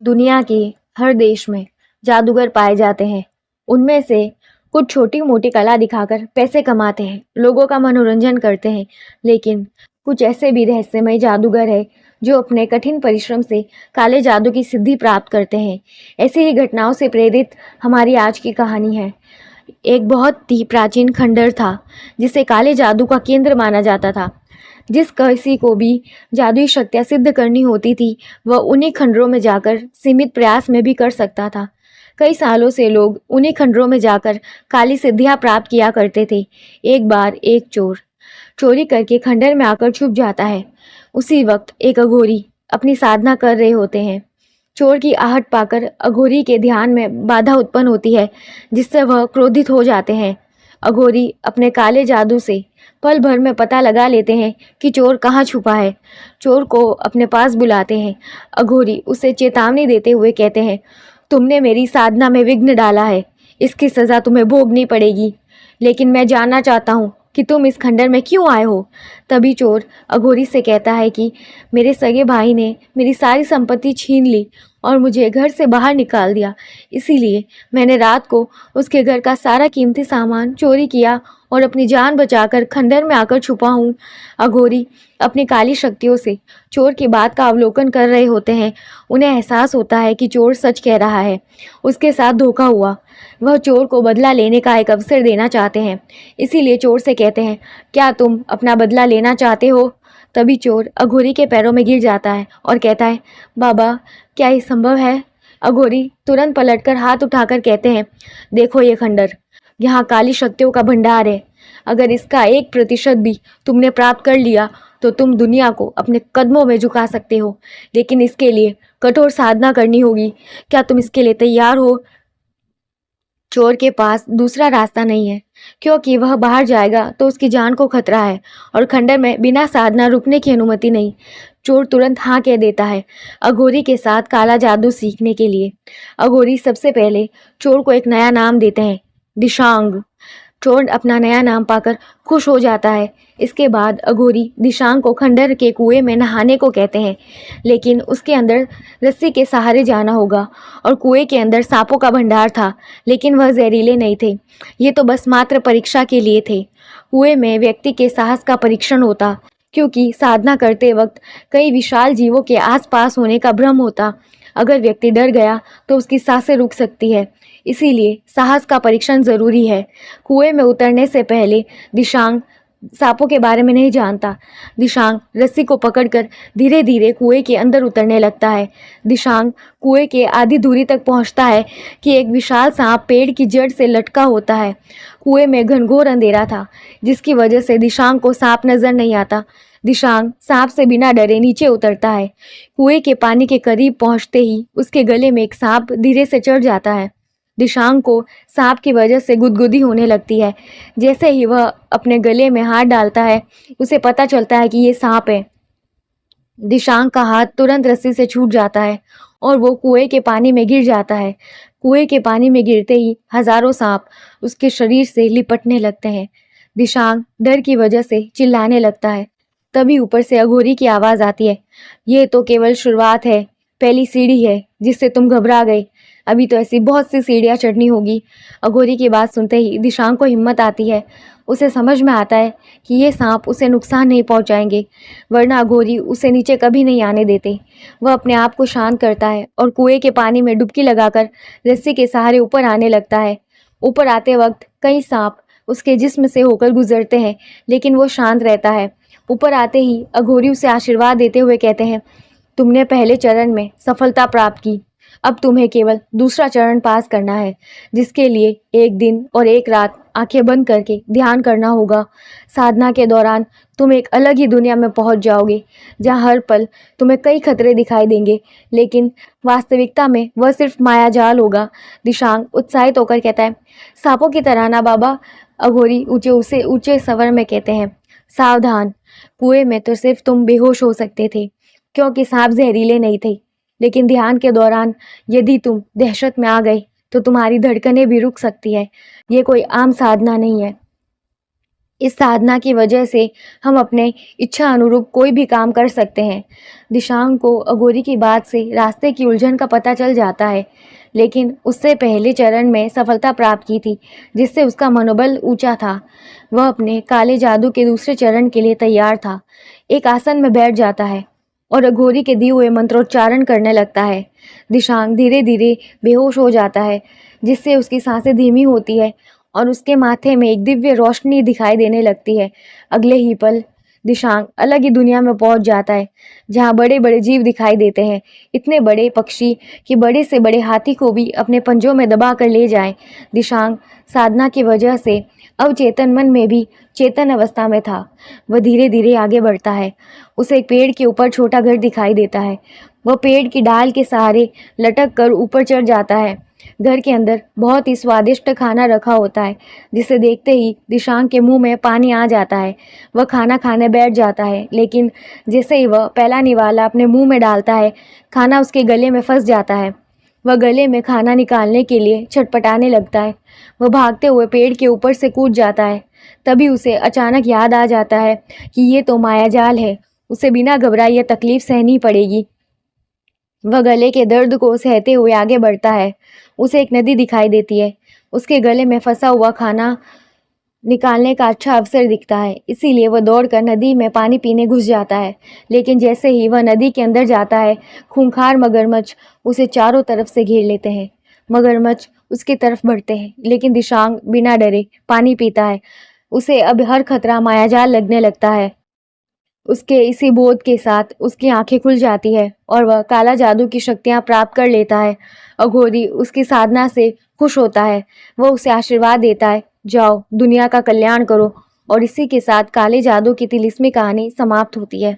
दुनिया के हर देश में जादूगर पाए जाते हैं। उनमें से कुछ छोटी-मोटी कला दिखाकर पैसे कमाते हैं, लोगों का मनोरंजन करते हैं, लेकिन कुछ ऐसे भी रहस्यमय जादूगर हैं जो अपने कठिन परिश्रम से काले जादू की सिद्धि प्राप्त करते हैं। ऐसी ही घटनाओं से प्रेरित हमारी आज की कहानी है। एक बहुत ही प्राचीन खंडर था, जिसे काले जादू का केंद्र माना जाता था। जिस किसी को भी जादुई शक्तियाँ सिद्ध करनी होती थी, वह उन्हीं खंडरों में जाकर सीमित प्रयास में भी कर सकता था। कई सालों से लोग उन्हीं खंडरों में जाकर काली सिद्धियाँ प्राप्त किया करते थे। एक बार एक चोर चोरी करके खंडर में आकर छुप जाता है। उसी वक्त एक अघोरी अपनी साधना कर रहे होते हैं। चोर की आहट पाकर अघोरी के ध्यान में बाधा उत्पन्न होती है, जिससे वह क्रोधित हो जाते हैं। अघोरी अपने काले जादू से पल भर में पता लगा लेते हैं कि चोर कहाँ छुपा है। चोर को अपने पास बुलाते हैं। अघोरी उसे चेतावनी देते हुए कहते हैं, तुमने मेरी साधना में विघ्न डाला है, इसकी सज़ा तुम्हें भोगनी पड़ेगी। लेकिन मैं जानना चाहता हूँ कि तुम इस खंडर में क्यों आए हो। तभी चोर अघोरी से कहता है कि मेरे सगे भाई ने मेरी सारी संपत्ति छीन ली और मुझे घर से बाहर निकाल दिया, इसीलिए मैंने रात को उसके घर का सारा कीमती सामान चोरी किया और अपनी जान बचाकर खंडर में आकर छुपा हूँ। अघोरी अपनी काली शक्तियों से चोर की बात का अवलोकन कर रहे होते हैं। उन्हें एहसास होता है कि चोर सच कह रहा है, उसके साथ धोखा हुआ। वह चोर को बदला लेने का एक अवसर देना चाहते हैं, इसीलिए चोर से कहते हैं, क्या तुम अपना बदला लेना चाहते हो। तभी चोर अघोरी के पैरों में गिर जाता है और कहता है, बाबा, क्या ये संभव है। अघोरी तुरंत पलटकर हाथ उठाकर कहते हैं, देखो ये खंडर, यहाँ काली शक्तियों का भंडार है। अगर इसका 1% भी तुमने प्राप्त कर लिया तो तुम दुनिया को अपने कदमों में झुका सकते हो, लेकिन इसके लिए कठोर साधना करनी होगी। क्या तुम इसके लिए तैयार हो। चोर के पास दूसरा रास्ता नहीं है, क्योंकि वह बाहर जाएगा तो उसकी जान को खतरा है और खंडर में बिना साधना रुकने की अनुमति नहीं। चोर तुरंत हाँ कह देता है अघोरी के साथ काला जादू सीखने के लिए। अघोरी सबसे पहले चोर को एक नया नाम देते हैं, दिशांग। चोर अपना नया नाम पाकर खुश हो जाता है। इसके बाद अघोरी दिशांग को खंडर के कुएं में नहाने को कहते हैं, लेकिन उसके अंदर रस्सी के सहारे जाना होगा और कुएं के अंदर सांपों का भंडार था, लेकिन वह जहरीले नहीं थे। ये तो बस मात्र परीक्षा के लिए थे। कुएं में व्यक्ति के साहस का परीक्षण होता, क्योंकि साधना करते वक्त कई विशाल जीवों के आसपास होने का भ्रम होता। अगर व्यक्ति डर गया तो उसकी सांसें रुक सकती है, इसीलिए साहस का परीक्षण जरूरी है। कुएं में उतरने से पहले दिशांग सांपों के बारे में नहीं जानता। दिशांग रस्सी को पकड़कर धीरे धीरे कुएं के अंदर उतरने लगता है। दिशांग कुएं के आधी दूरी तक पहुंचता है कि एक विशाल सांप पेड़ की जड़ से लटका होता है। कुएं में घनघोर अंधेरा था, जिसकी वजह से दिशांग को सांप नजर नहीं आता। दिशांग सांप से बिना डरे नीचे उतरता है। कुएं के पानी के करीब पहुंचते ही उसके गले में एक सांप धीरे से चढ़ जाता है। दिशांग को सांप की वजह से गुदगुदी होने लगती है। जैसे ही वह अपने गले में हाथ डालता है, उसे पता चलता है कि ये सांप है। दिशांग का हाथ तुरंत रस्सी से छूट जाता है और वो कुएं के पानी में गिर जाता है। कुएं के पानी में गिरते ही हजारों सांप उसके शरीर से लिपटने लगते हैं। दिशांग डर की वजह से चिल्लाने लगता है। तभी ऊपर से अघोरी की आवाज आती है, ये तो केवल शुरुआत है, पहली सीढ़ी है जिससे तुम घबरा गए। अभी तो ऐसी बहुत सी सीढ़ियाँ चढ़नी होगी। अघोरी की बात सुनते ही दिशांग को हिम्मत आती है। उसे समझ में आता है कि ये सांप उसे नुकसान नहीं पहुंचाएंगे, वरना अघोरी उसे नीचे कभी नहीं आने देते। वह अपने आप को शांत करता है और कुएं के पानी में डुबकी लगाकर रस्सी के सहारे ऊपर आने लगता है। ऊपर आते वक्त कई सांप उसके जिस्म से होकर गुजरते हैं, लेकिन वो शांत रहता है। ऊपर आते ही अघोरी उसे आशीर्वाद देते हुए कहते हैं, तुमने पहले चरण में सफलता प्राप्त की, अब तुम्हें केवल दूसरा चरण पास करना है, जिसके लिए 1 दिन और 1 रात आंखें बंद करके ध्यान करना होगा। साधना के दौरान तुम एक अलग ही दुनिया में पहुंच जाओगे, जहां हर पल तुम्हें कई खतरे दिखाई देंगे, लेकिन वास्तविकता में वह सिर्फ मायाजाल होगा। दिशांग उत्साहित होकर कहता है, सांपों की तरह ना बाबा। अघोरी ऊंचे स्वर में कहते हैं, सावधान, कुएं में तो सिर्फ तुम बेहोश हो सकते थे, क्योंकि सांप जहरीले नहीं थे, लेकिन ध्यान के दौरान यदि तुम दहशत में आ गए तो तुम्हारी धड़कनें भी रुक सकती है। ये कोई आम साधना नहीं है। इस साधना की वजह से हम अपने इच्छा अनुरूप कोई भी काम कर सकते हैं। दिशांग को अघोरी की बात से रास्ते की उलझन का पता चल जाता है, लेकिन उससे पहले चरण में सफलता प्राप्त की थी, जिससे उसका मनोबल ऊंचा था। वह अपने काले जादू के दूसरे चरण के लिए तैयार था। एक आसन में बैठ जाता है और अघोरी के दिए हुए मंत्रोच्चारण करने लगता है। दिशांग धीरे धीरे बेहोश हो जाता है, जिससे उसकी सांसें धीमी होती है और उसके माथे में एक दिव्य रोशनी दिखाई देने लगती है। अगले ही पल दिशांग अलग ही दुनिया में पहुंच जाता है, जहां बड़े बड़े जीव दिखाई देते हैं, इतने बड़े पक्षी कि बड़े से बड़े हाथी को भी अपने पंजों में दबा कर ले जाए। दिशांग साधना की वजह से अवचेतन मन में भी चेतन अवस्था में था। वह धीरे धीरे आगे बढ़ता है। उसे एक पेड़ के ऊपर छोटा घर दिखाई देता है। वह पेड़ की डाल के सहारे लटक कर ऊपर चढ़ जाता है। घर के अंदर बहुत ही स्वादिष्ट खाना रखा होता है, जिसे देखते ही दिशांग के मुंह में पानी आ जाता है। वह खाना खाने बैठ जाता है, लेकिन जैसे ही वह पहला निवाला अपने मुंह में डालता है, खाना उसके गले में फंस जाता है। वह गले में खाना निकालने के लिए छटपटाने लगता है। वह भागते हुए पेड़ के ऊपर से कूद जाता है। तभी उसे अचानक याद आ जाता है कि ये तो मायाजाल है। उसे बिना घबराए यह तकलीफ सहनी पड़ेगी। वह गले के दर्द को सहते हुए आगे बढ़ता है। उसे एक नदी दिखाई देती है। उसके गले में फंसा हुआ खाना निकालने का अच्छा अवसर दिखता है, इसीलिए वह दौड़कर नदी में पानी पीने घुस जाता है। लेकिन जैसे ही वह नदी के अंदर जाता है, खूंखार मगरमच्छ उसे चारों तरफ से घेर लेते हैं। मगरमच्छ उसकी तरफ बढ़ते हैं, लेकिन दिशांग बिना डरे पानी पीता है। उसे अब हर खतरा मायाजाल लगने लगता है। उसके इसी बोध के साथ उसकी आंखें खुल जाती है और वह काला जादू की शक्तियां प्राप्त कर लेता है। अघोरी उसकी साधना से खुश होता है। वह उसे आशीर्वाद देता है, जाओ दुनिया का कल्याण करो। और इसी के साथ काले जादू की तिलिस्मी कहानी समाप्त होती है।